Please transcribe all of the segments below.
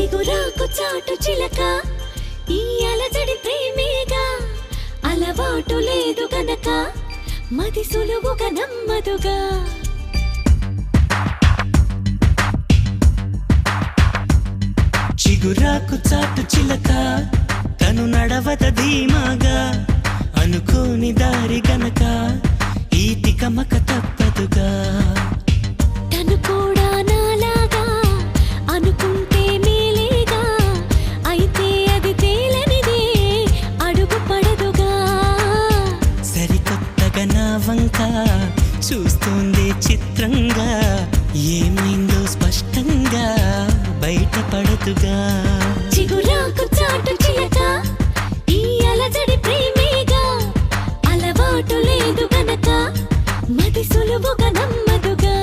చిగురాకు చాటు చిలక ఈ అలజడి ప్రేమేగా అలవాటు లేదు గనక మది సులువుగా నమ్మదుగా చిగురాకు చాటు చిలక తను నడవద ధీమాగా అనుకోని దారి గనక ఈ తికమక తప్పదుగా తను కూడా నాలాగా అనుకుంటే మేలేగా అయితే అది తేలనిదే అడుగు పడదుగా సరికొత్తగా నా వంక చూస్తోంది చిత్రంగా ఏమైందో స్పష్టంగా బయటపడదుగా చిగురాకు చాటు చిలక ఈ అలజడి ప్రేమేగా అలవాటు లేదు గనక మది సులువుగా నమ్మదుగా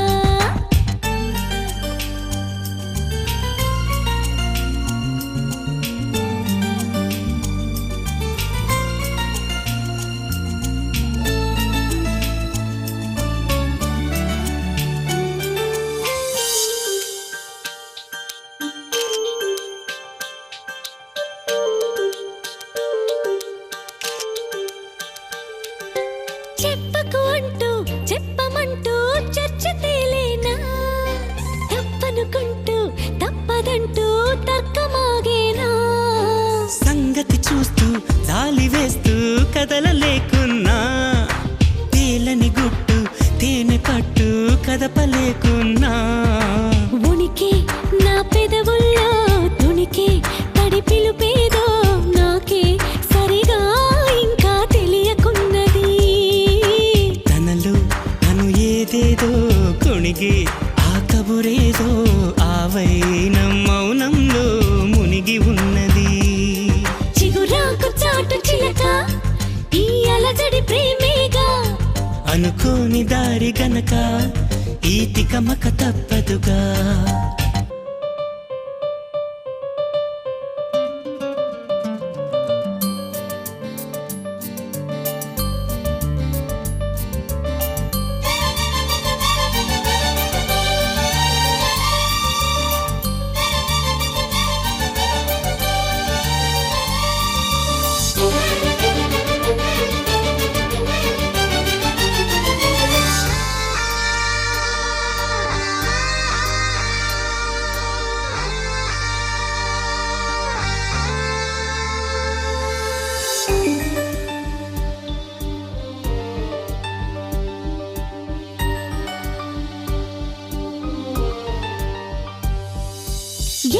చెప్పకు అంటూ చెప్పమంటూ చర్చ తేలేనా తప్పనుకుంటూ తప్పదంటూ తర్కమాగేనా సంగతి చూస్తూ జాలి వేస్తూ కదలలేకున్నా తేలని గుట్టు తేనె పట్టు కదపలేకున్నా ఉనికి నా పెదవుల్లో తునికి తడి పిలుపేదో నాకే సరిగా ఇంకా తెలియకున్నది తనలో తను ఏదేదో కొణిగి ఆ కబురేదో ఆవైన మౌనంలో మునిగి ఉన్నది చిగురాకు చాటు చిలక ఈ అలజడి ప్రేమేగా అనుకోని దారి గనక ఈ తికమక తప్పదుగా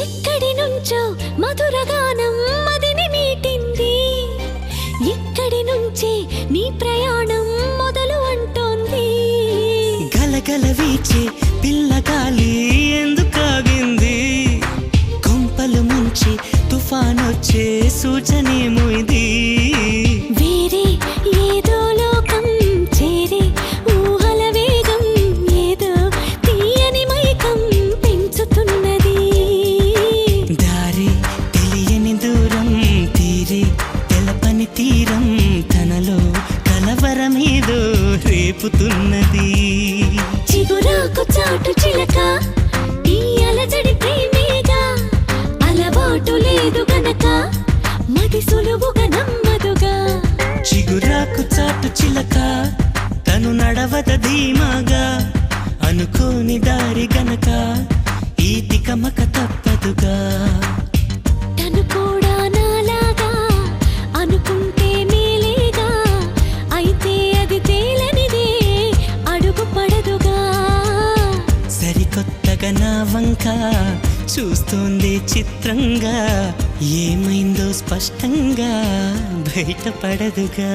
ఎక్కడి నుంచో మధురగానం మదిని మీటింది ఇక్కడి నుంచి నీ ప్రయాణం మొదలు అంటోంది గలగల వీచే పిల్లగాలి ఎందుకాగింది కొంపలు ముంచి తుఫానొచ్చే సూచనేమో ఇది వేరే ఏదో లోకం చేరే ఊహల వేగం ఏదో తీయని మైకం పెంచుతున్నది దారి తెలియని దూరం తీరే తెలపని తీరం తనలో కలవరమేదో రేపుతున్నది చిగురాకు చాటు చిలక ఈ అలజడి ప్రేమేగా అలవాటు లేదు గనక మది సులువుగా నమ్మదుగా చిగురాకు చాటు చిలక తను నడవద ధీమాగా అనుకోని దారి గనక ఈ తికమక తప్పదుగా తను కూడా నాలాగా అనుకుంటే మేలేగా అయితే అది తేలనిదే అడుగు పడదుగా సరికొత్తగా నా వంక చూస్తోంది చిత్రంగా ఏమైందో స్పష్టంగా బయటపడదుగా